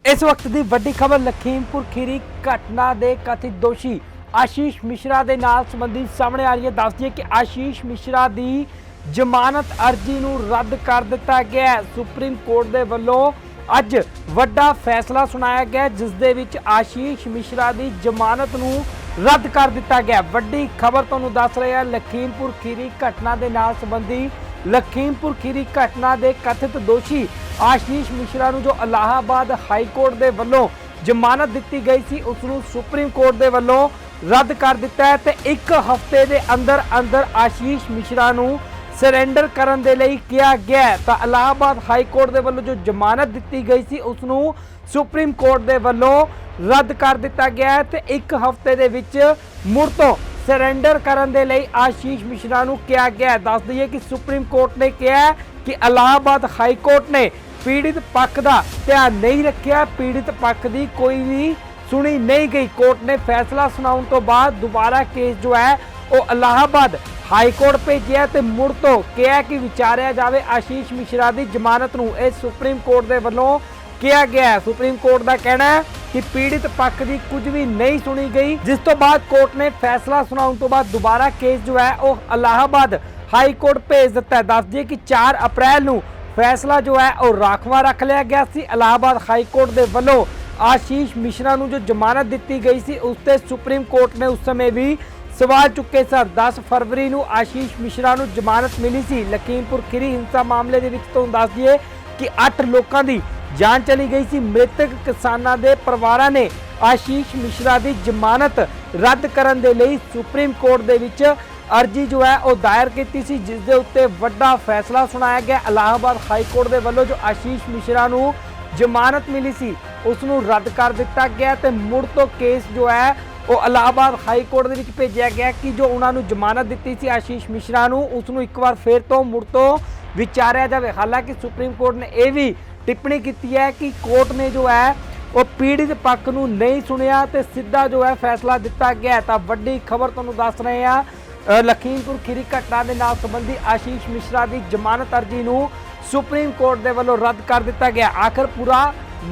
इस वक्त की वड्डी खबर लखीमपुर खीरी घटना के कथित दोषी आशीष मिश्रा के नाल संबंधित सामने आ रही है। दस दिए कि आशीष मिश्रा की जमानत अर्जी नूं रद्द कर दिता गया है। सुप्रीम कोर्ट के वलों अज वड्डा फैसला सुनाया गया जिस दे विच आशीष मिश्रा की जमानत नूं रद्द कर दिता गया। वड्डी खबर तुहानूं दस रहे हैं लखीमपुर खीरी घटना के नाल संबंधी लखीमपुर खीरी घटना के कथित दोषी आशीष मिश्रा नूं जो इलाहाबाद हाई कोर्ट के वलों जमानत दी गई सी उसनूं सुप्रीम कोर्ट के वलों रद्द कर दिता है ते एक हफ्ते के अंदर अंदर आशीष मिश्रा नूं सरेंडर करन दे लई किया गया है। तां इलाहाबाद हाई कोर्ट के वलों जो जमानत दी गई सी उसनूं सुप्रीम कोर्ट के वलों रद्द कर दिता गया है ते एक हफ्ते दे विच मुड़ तो सरेंडर करन दे लई आशीष मिश्रा नूं किया गया है। दस दईए कि सुप्रीम कोर्ट ने कहा है कि इलाहाबाद हाई कोर्ट ने पीड़ित पक्ष का ध्यान नहीं रखा, पीड़ित पक्ष की कोई भी सुनी नहीं गई। कोर्ट ने फैसला सुनाउण तो बाद दोबारा केस जो है वो इलाहाबाद हाई कोर्ट भेजिया ते मुड़ तो कहा कि विचारिया जाए आशीष मिश्रा की जमानत नूं। इह सुप्रीम कोर्ट के वलों किया गया है। सुप्रीम कोर्ट का कहना है कि पीड़ित पक्ष की कुछ भी नहीं सुनी गई, जिस तो बाद कोर्ट ने फैसला सुनाउण तो बाद दोबारा केस जो है वो इलाहाबाद हाई कोर्ट भेज दिता है। दस दिए कि 4 अप्रैल नूं फैसला जो है वो राखवा रख लिया गया सी। इलाहाबाद हाई कोर्ट के वलों आशीष मिश्रा नूं जो जमानत दी गई सी उस ते सुप्रीम कोर्ट ने उस समय भी सवाल चुके सर। 10 फरवरी नूं आशीष मिश्रा नूं जमानत मिली सी। लखीमपुर खीरी हिंसा मामले दे विच तुहानूं दस दिए कि 8 लोगों की जान चली गई सी। मृतक किसानां दे परिवारां ने आशीष मिश्रा की जमानत रद्द करन दे लई सुप्रीम कोर्ट दे विच अर्जी जो है वो दायर की सी, जिस दे उत्ते वड्डा फैसला सुनाया गया। इलाहाबाद हाई कोर्ट के वलों जो आशीष मिश्रा नूं जमानत मिली सी उसनूं रद्द कर दिता गया ते मुड़ तो केस जो है वो इलाहाबाद हाई कोर्ट दे विच भेजिया गया कि जो उन्होंने जमानत दी सी आशीष मिश्रा नूं उसनूं एक बार फिर तो मुड़ तो विचारिया जाए। हालांकि सुप्रीम कोर्ट ने यह भी टिप्पणी की है कि कोर्ट ने जो है वो पीड़ित पक्ष नूं नहीं सुनिया ते सीधा जो है फैसला दिता गया। तो वड्डी खबर तुहानूं दस रहे हैं लखीमपुर खीरी घटना के नाल संबंधी आशीष मिश्रा की जमानत अर्जी नूं सुप्रीम कोर्ट के वलों रद्द कर दिता गया। आखिर पूरा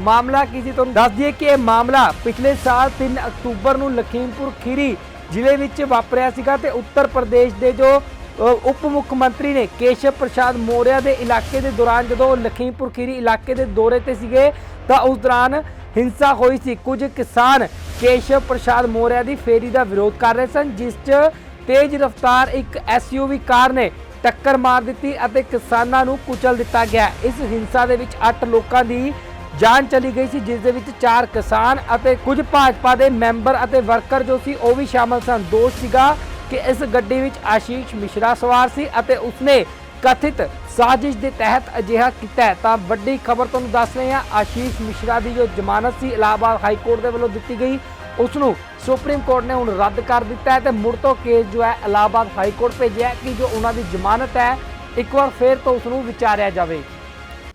मामला की सी तुहानूं दस दिए कि यह मामला पिछले साल 3 अक्तूबर नूं लखीमपुर खीरी जिले विच वापरिया सीगा ते उत्तर प्रदेश के जो उप मुख्यमंत्री ने केशव प्रसाद मौर्य के इलाके के दौरान जो लखीमपुर खीरी इलाके के दौरे ते सीगे तां उस दौरान हिंसा हुई सी। कुछ किसान केशव प्रसाद मौर्य की फेरी का विरोध कर रहे सन, जिस च तेज रफ्तार एक SUV कार ने टक्कर मार दी और किसानों नूं कुचल दिता गया। इस हिंसा के 8 लोगों की जान चली गई सी, जिस दे विच 4 किसान और कुछ भाजपा के मैंबर और वर्कर जो सी वो भी शामिल सन। दोष सीगा कि इस गड्डी विच आशीष मिश्रा सवार सी और उसने कथित साजिश के तहत अजिहा किया। तां वड्डी खबर तुहानूं दस रहे हैं आशीष मिश्रा की जो जमानत सी इलाहाबाद हाई कोर्ट के वलों दी गई उसनूं सुप्रीम कोर्ट ने हुण रद्द कर दिता है। तो मुड़ तो केस जो है इलाहाबाद हाई कोर्ट भेजिया कि जो उन्होंने जमानत है एक बार फिर तो उसनूं विचारिया जाए।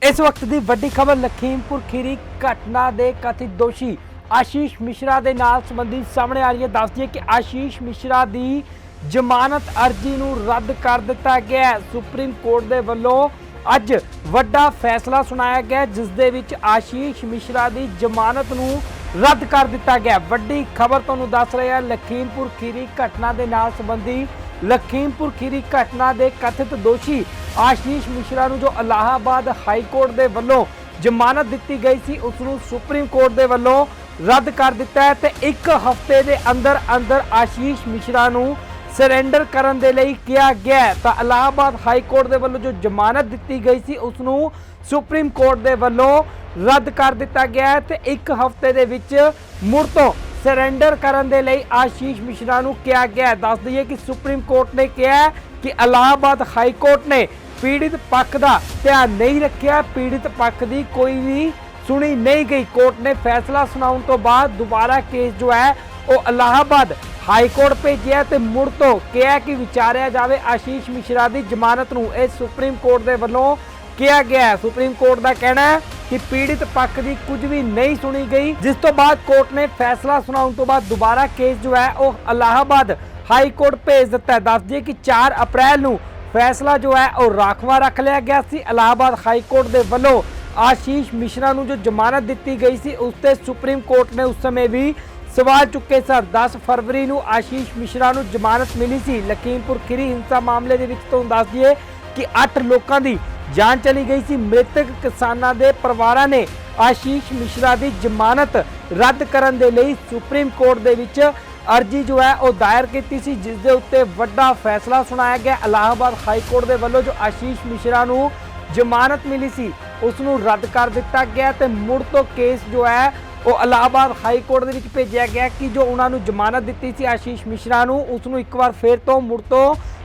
इस वक्त की वड्डी खबर लखीमपुर खीरी घटना के कथित दोषी आशीष मिश्रा के नाल संबंधी सामने आ रही है। दस दिए कि आशीष मिश्रा की जमानत अर्जी नूं रद्द कर दिता गया है। सुप्रीम कोर्ट के वलों अज वड्डा फैसला सुनाया गया जिस दे विच आशीष मिश्रा की जमानत नूं रद्द कर दिता गया। वड्डी खबर तुहानूं दस रहे हैं लखीमपुर खीरी घटना के नाल संबंधी लखीमपुर खीरी घटना के कथित दोषी आशीष मिश्रा नूं जो इलाहाबाद हाई कोर्ट के वलों जमानत दी गई सी उसनूं सुप्रीम कोर्ट के वलों रद्द कर दिता है। ते एक हफ्ते के अंदर अंदर आशीष मिश्रा नूं सरेंडर करन दे लई किया गया है। तो इलाहाबाद हाई कोर्ट के वलों जो जमानत दी गई सी उसनूं सुप्रीम कोर्ट के वलों रद्द कर दिता गया है। ते एक हफ्ते दे विच मुड़ तो सरेंडर करन दे लई आशीष मिश्रा नूं किया गया है। दस दईए कि सुप्रीम कोर्ट ने कहा कि इलाहाबाद हाई कोर्ट ने पीड़ित पक्ष का ध्यान नहीं रखा, पीड़ित पक्ष की कोई भी सुनी नहीं गई। कोर्ट ने फैसला सुनाउण तो बाद दोबारा केस जो है वो इलाहाबाद हाई कोर्ट भेजिया ते मुड़ तो कहा कि विचारिया जाए आशीष मिश्रा की जमानत नूं। इह सुप्रीम कोर्ट के वलों किया गया है। सुप्रीम कोर्ट का कहना है कि पीड़ित पक्ष की कुछ भी नहीं सुनी गई, जिस तो बाद कोर्ट ने फैसला सुनाउण तो बाद दोबारा केस जो है वो इलाहाबाद हाई कोर्ट भेज दिता है। दस दिए कि 4 अप्रैल नूं फैसला जो है वो राखवा रख लिया गया सी। इलाहाबाद हाई कोर्ट के वलों आशीष मिश्रा ਨੂੰ जो जमानत ਦਿੱਤੀ ਗਈ ਸੀ ਉਸ ਤੇ ਸੁਪਰੀਮ ਕੋਰਟ ਨੇ ਉਸ ਸਮੇਂ ਵੀ सवाल चुके सर। 10 फरवरी ਨੂੰ आशीष मिश्रा ਨੂੰ जमानत मिली सी। लखीमपुर खीरी हिंसा मामले ਦੇ ਵਿੱਚ ਤੁਹਾਨੂੰ ਦੱਸ ਦਈਏ कि 8 ਲੋਕਾਂ ਦੀ ਜਾਨ ਚਲੀ ਗਈ ਸੀ। ਮ੍ਰਿਤਕ ਕਿਸਾਨਾਂ ਦੇ ਪਰਿਵਾਰਾਂ ਨੇ आशीष मिश्रा ਦੀ जमानत ਰੱਦ ਕਰਨ ਦੇ ਲਈ ਸੁਪਰੀਮ ਕੋਰਟ ਦੇ ਵਿੱਚ अर्जी जो है वह दायर की सी, जिस दे उत्ते वड्डा फैसला सुनाया गया। इलाहाबाद हाई कोर्ट के वल्लों जो आशीष मिश्रा नूं जमानत मिली सी उसनूं रद्द कर दिता गया ते मुड़ तो केस जो है वो इलाहाबाद हाई कोर्ट दे विच भेजिया गया कि जो उन्होंने जमानत दी सी आशीष मिश्रा नूं उसनूं एक बार फिर तो मुड़ तो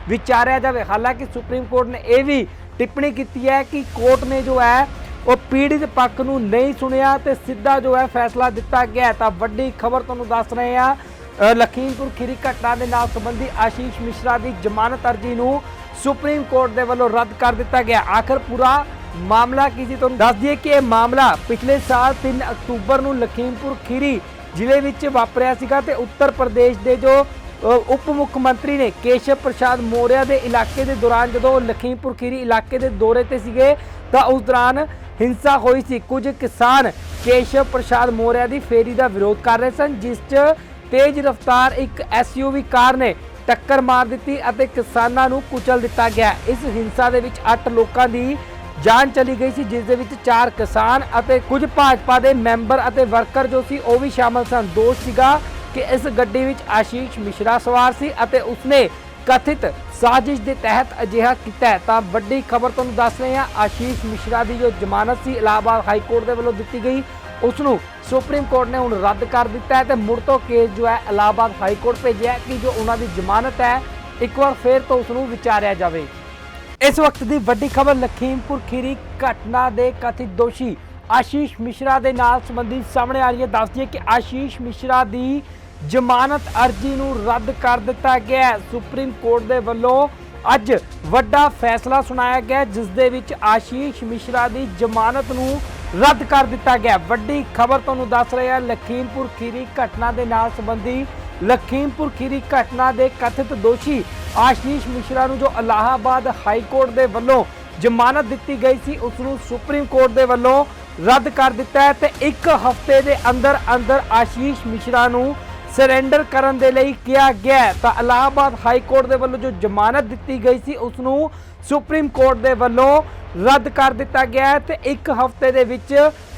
विचारिया जाए। हालांकि सुप्रीम कोर्ट ने यह भी टिप्पणी की है कि कोर्ट ने जो है वो पीड़ित पक्ष नूं नहीं सुनिया ते सीधा जो है फैसला दिता गया। तो वड्डी खबर तुहानूं दस रहे हैं, लखीमपुर खीरी घटना के नाल संबंधी आशीष मिश्रा की जमानत अर्जी नूं सुप्रीम कोर्ट के वल्लों रद्द कर दिता गया। आखिर पूरा मामला की सी तुहानूं दस दिए कि यह मामला पिछले साल 3 अक्तूबर नूं लखीमपुर खीरी जिले विच वापरिया सीगा ते उत्तर प्रदेश के जो उप मुख्यमंत्री ने केशव प्रसाद मौर्य के इलाके के दौरान जो लखीमपुर खीरी इलाके के दौरे ते सीगे तां उस दौरान हिंसा हुई सी। कुछ किसान केशव प्रसाद मौर्य की फेरी का विरोध कर रहे सन, जिस च तेज रफ्तार एक SUV कार ने टक्कर मार दी और किसानों नूं कुचल दिता गया। इस हिंसा के 8 लोगों की जान चली गई सी, जिस दे विच 4 किसान और कुछ भाजपा के मैंबर और वर्कर जो सी वो भी शामिल सन। दोष सीगा कि इस गड्डी विच आशीष मिश्रा सवार सी और उसने कथित साजिश के तहत अजिहा किया है। तो वड्डी खबर तुहानूं दस रहे हैं, आशीष मिश्रा की जो जमानत सी इलाहाबाद हाई कोर्ट के वल्लों दी गई उसनूं सुप्रीम कोर्ट ने हुण रद्द कर दिता है। तो मुड़ तो केस जो है इलाहाबाद हाई कोर्ट भेजिया कि जो उन्होंने जमानत है एक बार फिर तो उसनूं विचारिया जाए। इस वक्त की वड्डी खबर लखीमपुर खीरी घटना के कथित दोषी आशीष मिश्रा के नाल संबंधित सामने आ रही है। दस दिए कि आशीष मिश्रा की जमानत अर्जी नूं रद्द कर दिता गया। सुप्रीम कोर्ट के वल्लों अज वड्डा फैसला सुनाया गया, जिस दे विच आशीष मिश्रा की जमानत नूं रद्द कर दिता गया। वड्डी खबर तुहानूं दस रहे हैं, लखीमपुर खीरी घटना के नाल संबंधी लखीमपुर खीरी घटना के कथित दोषी आशीष मिश्रा नूं जो इलाहाबाद हाई कोर्ट के वल्लों जमानत दी गई सी उसनूं सुप्रीम कोर्ट के वल्लों रद्द कर दिता है। तो 1 हफ्ते के अंदर अंदर आशीष मिश्रा नूं सरेंडर करन दे लई किया गया। तो इलाहाबाद हाई कोर्ट के वल्लों जो जमानत दी गई सी उसनूं सुप्रीम कोर्ट के वल्लों रद्द कर दिता गया है। तो 1 हफ्ते दे विच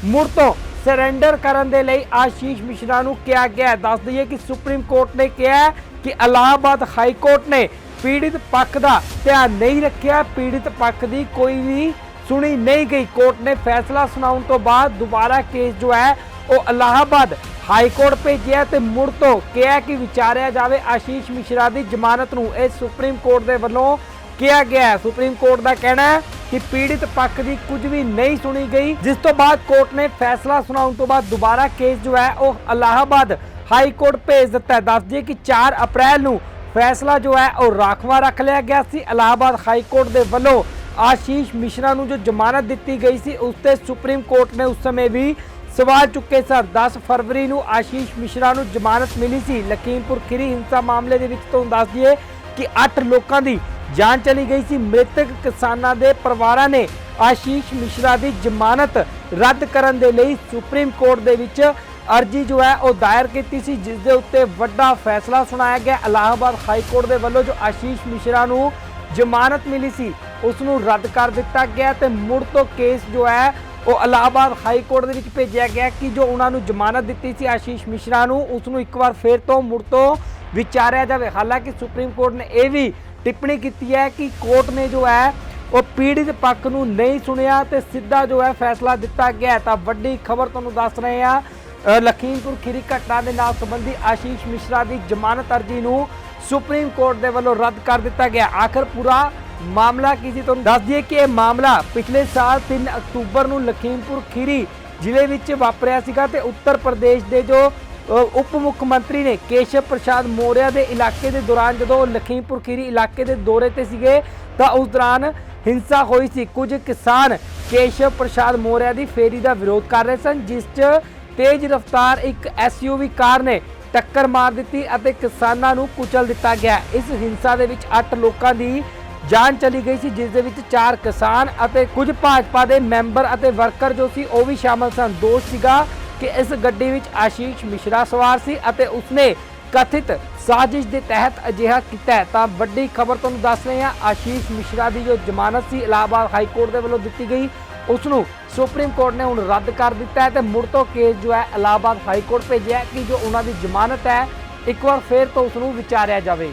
मुड़ तो सरेंडर करन दे लई आशीष मिश्रा नूं किया गया। दस दईए कि सुप्रीम कोर्ट ने कहा कि इलाहाबाद हाई कोर्ट ने पीड़ित पक्ष का ध्यान नहीं रखा, पीड़ित पक्ष की कोई भी सुनी नहीं गई। कोर्ट ने फैसला सुनाउण तो बाद दोबारा केस जो है वो इलाहाबाद हाई कोर्ट भेजिया तो मुड़ तो कहा कि विचारिया जाए आशीष मिश्रा की जमानत नूं। इह सुप्रीम कोर्ट के वल्लों किया गया। सुप्रीम कोर्ट का कहना है कि पीड़ित पक्ष की कुछ भी नहीं सुनी गई, जिस तो बाद कोर्ट ने फैसला सुनाउण तो बाद दोबारा केस जो है वो इलाहाबाद हाई कोर्ट भेज दिता है। दस दिए कि 4 अप्रैल नूं फैसला जो है वो राखवा रख लिया गया सी। इलाहाबाद हाई कोर्ट के वल्लों आशीष मिश्रा नूं जो जमानत दी गई सी उस ते सुप्रीम कोर्ट ने उस समय भी सवाल चुके सर। 10 फरवरी नूं आशीष मिश्रा नूं जमानत मिली सी। लखीमपुर खीरी हिंसा मामले के विच तुहानूं दस दिए कि 8 लोगों की जान चली गई सी। मृतक किसानों के परिवारों ने आशीष मिश्रा की जमानत रद्द करन दे लई सुप्रीम कोर्ट दे विच अर्जी जो है वो दायर की सी, जिस दे उत्ते वड्डा फैसला सुनाया गया। इलाहाबाद हाई कोर्ट के वल्लों जो आशीष मिश्रा नूं जमानत मिली सी उसनूं रद्द कर दिता गया। तो मुड़ तो केस जो है वो इलाहाबाद हाई कोर्ट दे विच भेजिया गया कि जो उन्होंने जमानत दी सी आशीष मिश्रा नूं उसनूं एक बार फिर तो मुड़ तो विचारिया जाए। हालांकि सुप्रीम कोर्ट ने यह भी टिप्पणी की है कि कोर्ट ने जो है वो पीड़ित पक्ष नूं नहीं सुनिया तो सीधा जो है फैसला दिता गया। तो वड्डी खबर तुहानूं दस रहे हैं, लखीमपुर खीरी घटना के नाल संबंधी आशीष मिश्रा की जमानत अर्जी नूं सुप्रीम कोर्ट के वल्लों रद्द कर दिता गया। आखिर पूरा मामला की सी तुहानूं दस दिए कि यह मामला पिछले साल 3 अक्तूबर नूं लखीमपुर खीरी जिले विच वापरिया सीगा ते उत्तर प्रदेश के जो उप मुख्यमंत्री ने केशव प्रसाद मौर्य के इलाके के दौरान जो लखीमपुर खीरी इलाके के दौरे ते सीगे तो उस दौरान हिंसा हुई सी। कुछ किसान केशव प्रसाद मौर्य की फेरी का विरोध कर रहे सन, जिस च तेज रफ्तार एक SUV कार ने टक्कर मार दी और किसानों नूं कुचल दिता गया। इस हिंसा के 8 लोगों की ਜਾਨ ਚਲੀ ਗਈ ਸੀ, ਜਿਸ ਦੇ ਵਿੱਚ 4 ਕਿਸਾਨ ਅਤੇ ਕੁਝ ਭਾਜਪਾ ਦੇ ਮੈਂਬਰ ਅਤੇ ਵਰਕਰ ਜੋ ਸੀ ਉਹ ਵੀ ਸ਼ਾਮਲ ਸਨ। ਦੋਸ਼ ਸੀਗਾ ਕਿ ਇਸ ਗੱਡੀ ਵਿੱਚ ਆਸ਼ੀਸ਼ ਮਿਸ਼ਰਾ ਸਵਾਰ ਸੀ ਅਤੇ ਉਸਨੇ ਕਥਿਤ ਸਾਜ਼ਿਸ਼ ਦੇ ਤਹਿਤ ਅਜਿਹਾ ਕੀਤਾ ਹੈ। ਤਾਂ ਵੱਡੀ ਖਬਰ ਤੁਹਾਨੂੰ ਦੱਸ ਰਹੇ ਹਾਂ, ਆਸ਼ੀਸ਼ ਮਿਸ਼ਰਾ ਦੀ ਜੋ ਜ਼ਮਾਨਤ ਸੀ ਇਲਾਹਾਬਾਦ ਹਾਈ ਕੋਰਟ ਦੇ ਵੱਲੋਂ ਦਿੱਤੀ ਗਈ, ਉਸ ਨੂੰ ਸੁਪਰੀਮ ਕੋਰਟ ਨੇ ਹੁਣ ਰੱਦ ਕਰ ਦਿੱਤਾ ਹੈ ਤੇ ਮੁੜ ਤੋਂ ਕੇਸ ਜੋ ਹੈ ਇਲਾਹਾਬਾਦ ਹਾਈ ਕੋਰਟ ਭੇਜਿਆ ਕਿ ਜੋ ਉਹਨਾਂ ਦੀ ਜ਼ਮਾਨਤ ਹੈ ਇੱਕ ਵਾਰ ਫਿਰ ਤੋਂ ਉਸ ਨੂੰ ਵਿਚਾਰਿਆ ਜਾਵੇ।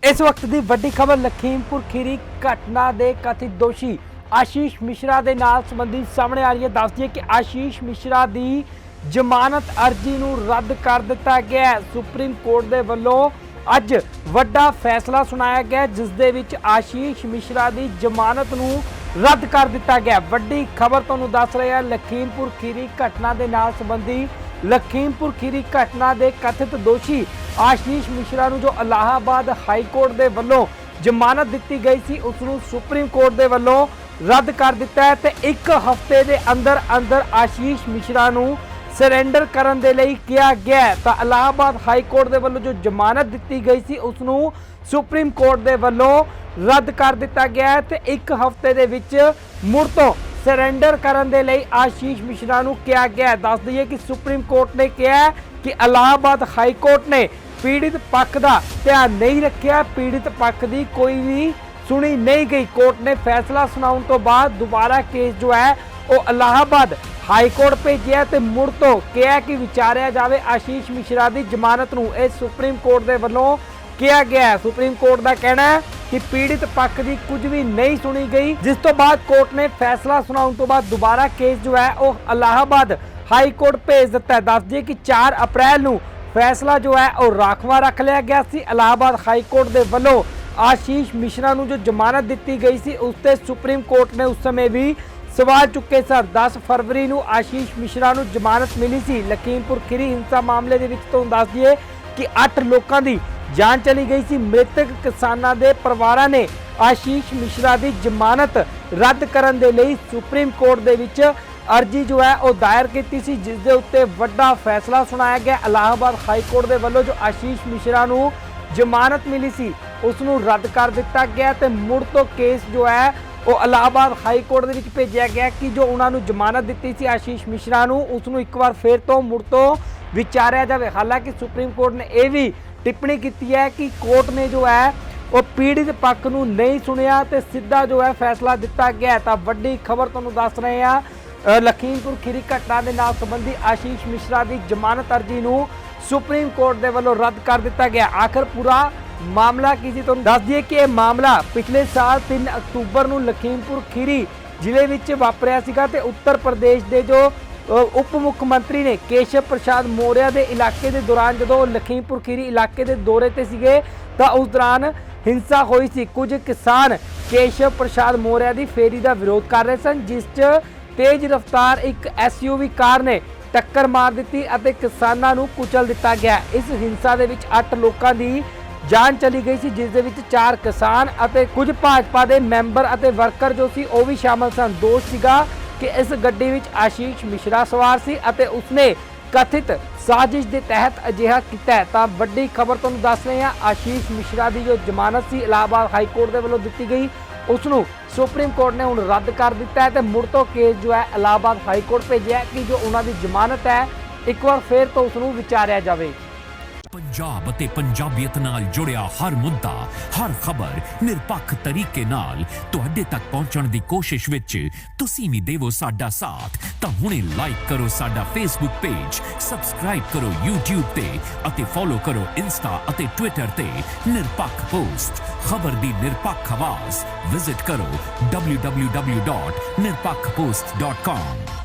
ਇਸ ਵਕਤ ਦੀ ਵੱਡੀ ਖਬਰ ਲਖੀਮਪੁਰ ਖੀਰੀ ਘਟਨਾ ਦੇ ਕਥਿਤ ਦੋਸ਼ੀ ਆਸ਼ੀਸ਼ ਮਿਸ਼ਰਾ ਦੇ ਨਾਲ ਸੰਬੰਧੀ ਸਾਹਮਣੇ ਆ ਰਹੀ ਹੈ। ਦੱਸ ਦਈਏ ਕਿ ਆਸ਼ੀਸ਼ ਮਿਸ਼ਰਾ ਦੀ ਜ਼ਮਾਨਤ ਅਰਜ਼ੀ ਨੂੰ ਰੱਦ ਕਰ ਦਿੱਤਾ ਗਿਆ ਹੈ। ਸੁਪਰੀਮ ਕੋਰਟ ਦੇ ਵੱਲੋਂ ਅੱਜ ਵੱਡਾ ਫੈਸਲਾ ਸੁਣਾਇਆ ਗਿਆ, ਜਿਸ ਦੇ ਵਿੱਚ ਆਸ਼ੀਸ਼ ਮਿਸ਼ਰਾ ਦੀ ਜ਼ਮਾਨਤ ਨੂੰ ਰੱਦ ਕਰ ਦਿੱਤਾ ਗਿਆ। ਵੱਡੀ ਖਬਰ ਤੁਹਾਨੂੰ ਦੱਸ ਰਹੇ ਹਾਂ, ਲਖੀਮਪੁਰ ਖੀਰੀ ਘਟਨਾ ਦੇ ਨਾਲ ਸੰਬੰਧੀ ਲਖੀਮਪੁਰ ਖੀਰੀ ਘਟਨਾ ਦੇ ਕਥਿਤ ਦੋਸ਼ੀ ਆਸ਼ੀਸ਼ ਮਿਸ਼ਰਾ ਨੂੰ ਜੋ ਇਲਾਹਾਬਾਦ ਹਾਈ ਕੋਰਟ ਦੇ ਵੱਲੋਂ ਜ਼ਮਾਨਤ ਦਿੱਤੀ ਗਈ ਸੀ, ਉਸ ਨੂੰ ਸੁਪਰੀਮ ਕੋਰਟ ਦੇ ਵੱਲੋਂ ਰੱਦ ਕਰ ਦਿੱਤਾ ਹੈ ਤੇ 1 ਹਫ਼ਤੇ ਦੇ ਅੰਦਰ ਅੰਦਰ ਆਸ਼ੀਸ਼ ਮਿਸ਼ਰਾ ਨੂੰ ਸਰੈਂਡਰ ਕਰਨ ਦੇ ਲਈ ਕਿਹਾ ਗਿਆ। ਤਾਂ ਇਲਾਹਾਬਾਦ ਹਾਈ ਕੋਰਟ ਦੇ ਵੱਲੋਂ ਜੋ ਜ਼ਮਾਨਤ ਦਿੱਤੀ ਗਈ ਸੀ ਉਸ ਨੂੰ ਸੁਪਰੀਮ ਕੋਰਟ ਦੇ ਵੱਲੋਂ ਰੱਦ ਕਰ ਦਿੱਤਾ ਗਿਆ ਤੇ 1 ਹਫ਼ਤੇ ਦੇ ਵਿੱਚ ਮੁੜ ਤੋਂ ਸਰੈਂਡਰ ਕਰਨ ਦੇ ਲਈ ਆਸ਼ੀਸ਼ ਮਿਸ਼ਰਾ ਨੂੰ ਕਿਹਾ ਗਿਆ। ਦੱਸ ਦਈਏ ਕਿ ਸੁਪਰੀਮ ਕੋਰਟ ਨੇ ਕਿਹਾ ਕਿ ਇਲਾਹਾਬਾਦ ਹਾਈ ਕੋਰਟ ਨੇ ਪੀੜਿਤ ਪੱਖ ਦਾ ਧਿਆਨ ਨਹੀਂ ਰੱਖਿਆ, ਪੀੜਿਤ ਪੱਖ ਦੀ ਕੋਈ ਵੀ ਸੁਣੀ ਨਹੀਂ ਗਈ। ਕੋਰਟ ਨੇ ਫੈਸਲਾ ਸੁਣਾਉਣ ਤੋਂ ਬਾਅਦ ਦੁਬਾਰਾ ਕੇਸ ਜੋ ਹੈ ਉਹ ਇਲਾਹਾਬਾਦ ਹਾਈ ਕੋਰਟ ਭੇਜਿਆ ਤੇ ਮੁੜ ਤੋਂ ਕਿਹਾ ਕਿ ਵਿਚਾਰਿਆ ਜਾਵੇ ਆਸ਼ੀਸ਼ ਮਿਸ਼ਰਾ ਦੀ ਜ਼ਮਾਨਤ ਨੂੰ। ਇਹ ਸੁਪਰੀਮ ਕੋਰਟ ਦੇ ਵੱਲੋਂ ਕਿਹਾ ਗਿਆ। ਸੁਪਰੀਮ ਕੋਰਟ ਦਾ ਕਹਿਣਾ ਹੈ ਕਿ ਪੀੜਿਤ ਪੱਖ ਦੀ ਕੁਝ ਵੀ ਨਹੀਂ ਸੁਣੀ ਗਈ, ਜਿਸ ਤੋਂ ਬਾਅਦ ਕੋਰਟ ਨੇ ਫੈਸਲਾ ਸੁਣਾਉਣ ਤੋਂ ਬਾਅਦ ਦੁਬਾਰਾ ਕੇਸ ਜੋ ਹੈ ਉਹ ਇਲਾਹਾਬਾਦ ਹਾਈ ਕੋਰਟ ਭੇਜ ਦਿੱਤਾ ਹੈ। ਦੱਸ ਦਈਏ ਕਿ 4 ਅਪ੍ਰੈਲ ਨੂੰ ਫੈਸਲਾ ਜੋ ਹੈ ਉਹ ਰਾਖਵਾਂ ਰੱਖ ਲਿਆ ਗਿਆ ਸੀ। ਇਲਾਹਾਬਾਦ ਹਾਈ ਕੋਰਟ ਦੇ ਵੱਲੋਂ ਆਸ਼ੀਸ਼ ਮਿਸ਼ਰਾ ਨੂੰ ਜੋ ਜ਼ਮਾਨਤ ਦਿੱਤੀ ਗਈ ਸੀ ਉਸ ਤੇ ਸੁਪਰੀਮ ਕੋਰਟ ਨੇ ਉਸ ਸਮੇਂ ਵੀ ਸਵਾਲ ਚੁੱਕੇ ਸਨ। 10 ਫਰਵਰੀ ਨੂੰ ਆਸ਼ੀਸ਼ ਮਿਸ਼ਰਾ ਨੂੰ ਜ਼ਮਾਨਤ ਮਿਲੀ ਸੀ। ਲਖੀਮਪੁਰ ਖੀਰੀ ਹਿੰਸਾ ਮਾਮਲੇ ਦੇ ਵਿੱਚ ਤੁਹਾਨੂੰ ਦੱਸ ਦਈਏ ਕਿ 8 ਲੋਕਾਂ ਦੀ ਜਾਨ ਚਲੀ ਗਈ ਸੀ। ਮ੍ਰਿਤਕ ਕਿਸਾਨਾਂ ਦੇ ਪਰਿਵਾਰਾਂ ਨੇ ਆਸ਼ੀਸ਼ ਮਿਸ਼ਰਾ ਦੀ ਜ਼ਮਾਨਤ ਰੱਦ ਕਰਨ ਦੇ ਲਈ ਸੁਪਰੀਮ ਕੋਰਟ ਦੇ ਵਿੱਚ ਅਰਜ਼ੀ ਜੋ ਹੈ ਉਹ ਦਾਇਰ ਕੀਤੀ ਸੀ, ਜਿਸ ਦੇ ਉੱਤੇ ਵੱਡਾ ਫੈਸਲਾ ਸੁਣਾਇਆ ਗਿਆ। ਇਲਾਹਾਬਾਦ ਹਾਈ ਕੋਰਟ ਦੇ ਵੱਲੋਂ ਜੋ ਆਸ਼ੀਸ਼ ਮਿਸ਼ਰਾ ਨੂੰ ਜ਼ਮਾਨਤ ਮਿਲੀ ਸੀ ਉਸ ਨੂੰ ਰੱਦ ਕਰ ਦਿੱਤਾ ਗਿਆ ਤੇ ਮੁੜ ਤੋਂ ਕੇਸ ਜੋ ਹੈ ਉਹ ਇਲਾਹਾਬਾਦ ਹਾਈ ਕੋਰਟ ਦੇ ਵਿੱਚ ਭੇਜਿਆ ਗਿਆ ਕਿ ਜੋ ਉਹਨਾਂ ਨੂੰ ਜ਼ਮਾਨਤ ਦਿੱਤੀ ਸੀ ਆਸ਼ੀਸ਼ ਮਿਸ਼ਰਾ ਨੂੰ, ਉਸ ਨੂੰ ਇੱਕ ਵਾਰ ਫਿਰ ਤੋਂ ਮੁੜ ਤੋਂ ਵਿਚਾਰਿਆ ਜਾਵੇ। ਹਾਲਾਂਕਿ ਸੁਪਰੀਮ ਕੋਰਟ ਨੇ ਇਹ ਵੀ ਟਿੱਪਣੀ ਕੀਤੀ ਹੈ ਕਿ ਕੋਰਟ ਨੇ ਜੋ ਹੈ ਉਹ ਪੀੜਿਤ ਪੱਖ ਨੂੰ ਨਹੀਂ ਸੁਣਿਆ ਤੇ ਸਿੱਧਾ ਜੋ ਹੈ ਫੈਸਲਾ ਦਿੱਤਾ ਗਿਆ। ਤਾਂ ਵੱਡੀ ਖਬਰ ਤੁਹਾਨੂੰ ਦੱਸ ਰਹੇ ਹਾਂ, ਲਖੀਮਪੁਰ ਖੀਰੀ ਘਟਨਾ ਦੇ ਨਾਲ ਸੰਬੰਧੀ ਆਸ਼ੀਸ਼ ਮਿਸ਼ਰਾ ਦੀ ਜ਼ਮਾਨਤ ਅਰਜ਼ੀ ਨੂੰ ਸੁਪਰੀਮ ਕੋਰਟ ਦੇ ਵੱਲੋਂ ਰੱਦ ਕਰ ਦਿੱਤਾ ਗਿਆ। ਆਖਰ ਪੂਰਾ ਮਾਮਲਾ ਕੀ ਸੀ ਤੁਹਾਨੂੰ ਦੱਸ ਦਈਏ ਕਿ ਇਹ ਮਾਮਲਾ ਪਿਛਲੇ ਸਾਲ 3 ਅਕਤੂਬਰ ਨੂੰ ਲਖੀਮਪੁਰ ਖੀਰੀ ਜ਼ਿਲ੍ਹੇ ਵਿੱਚ ਵਾਪਰਿਆ ਸੀਗਾ ਤੇ ਉੱਤਰ ਪ੍ਰਦੇਸ਼ ਦੇ ਜੋ ਉਪ ਮੁੱਖ ਮੰਤਰੀ ਨੇ ਕੇਸ਼ਵ ਪ੍ਰਸਾਦ ਮੌਰਿਆ ਦੇ ਇਲਾਕੇ ਦੇ ਦੌਰਾਨ ਜਦੋਂ ਲਖੀਮਪੁਰ ਖੀਰੀ ਇਲਾਕੇ ਦੇ ਦੌਰੇ ਤੇ ਸੀਗੇ ਤਾਂ ਉਸ ਦੌਰਾਨ ਹਿੰਸਾ ਹੋਈ ਸੀ। ਕੁਝ ਕਿਸਾਨ ਕੇਸ਼ਵ ਪ੍ਰਸਾਦ ਮੌਰਿਆ ਦੀ ਫੇਰੀ ਦਾ ਵਿਰੋਧ ਕਰ ਰਹੇ ਸਨ, ਜਿਸ 'ਚ ਤੇਜ਼ ਰਫ਼ਤਾਰ ਇੱਕ SUV ਕਾਰ ਨੇ ਟੱਕਰ ਮਾਰ ਦਿੱਤੀ ਅਤੇ ਕਿਸਾਨਾਂ ਨੂੰ ਕੁਚਲ ਦਿੱਤਾ ਗਿਆ। ਇਸ ਹਿੰਸਾ ਦੇ ਵਿੱਚ 8 ਲੋਕਾਂ ਦੀ ਜਾਨ ਚਲੀ ਗਈ ਸੀ, ਜਿਸ ਦੇ ਵਿੱਚ 4 ਕਿਸਾਨ ਅਤੇ ਕੁਝ ਭਾਜਪਾ ਦੇ ਮੈਂਬਰ ਅਤੇ ਵਰਕਰ ਜੋ ਸੀ ਉਹ ਵੀ ਸ਼ਾਮਲ ਸਨ। ਦੋਸ਼ ਸੀਗਾ ਕਿ ਇਸ ਗੱਡੀ ਵਿੱਚ ਆਸ਼ੀਸ਼ ਮਿਸ਼ਰਾ ਸਵਾਰ ਸੀ ਅਤੇ ਉਸਨੇ ਕਥਿਤ ਸਾਜ਼ਿਸ਼ ਦੇ ਤਹਿਤ ਅਜਿਹਾ ਕੀਤਾ ਹੈ। ਤਾਂ ਵੱਡੀ ਖਬਰ ਤੁਹਾਨੂੰ ਦੱਸ ਰਹੇ ਹਾਂ, ਆਸ਼ੀਸ਼ ਮਿਸ਼ਰਾ ਦੀ ਜੋ ਜ਼ਮਾਨਤ ਸੀ ਇਲਾਹਾਬਾਦ ਹਾਈ ਕੋਰਟ ਦੇ ਵੱਲੋਂ ਦਿੱਤੀ ਗਈ, ਉਸ ਨੂੰ ਸੁਪਰੀਮ ਕੋਰਟ ਨੇ ਹੁਣ ਰੱਦ ਕਰ ਦਿੱਤਾ ਹੈ ਤੇ ਮੁੜ ਤੋਂ ਕੇਸ ਜੋ ਹੈ ਇਲਾਹਾਬਾਦ ਹਾਈ ਕੋਰਟ ਭੇਜਿਆ ਕਿ ਜੋ ਉਹਨਾਂ ਦੀ ਜ਼ਮਾਨਤ ਹੈ ਇੱਕ ਵਾਰ ਫਿਰ ਤੋਂ ਉਸ ਨੂੰ ਵਿਚਾਰਿਆ ਜਾਵੇ। पंजाब ते पंजाबियत नाल जुड़िया हर मुद्दा हर खबर निरपक्ष तरीके नाल तुहाडे तक पहुंचण दी कोशिश विच तुसीं भी देवो साडा साथ। तां हुणे लाइक करो साडा फेसबुक पेज, सबसक्राइब करो YouTube ते अते फॉलो करो इंस्टा अते ट्विटर ते निरपक्ष पोस्ट। खबर दी निरपक्ष आवाज़ विजिट करो www.nirpakhpost.com।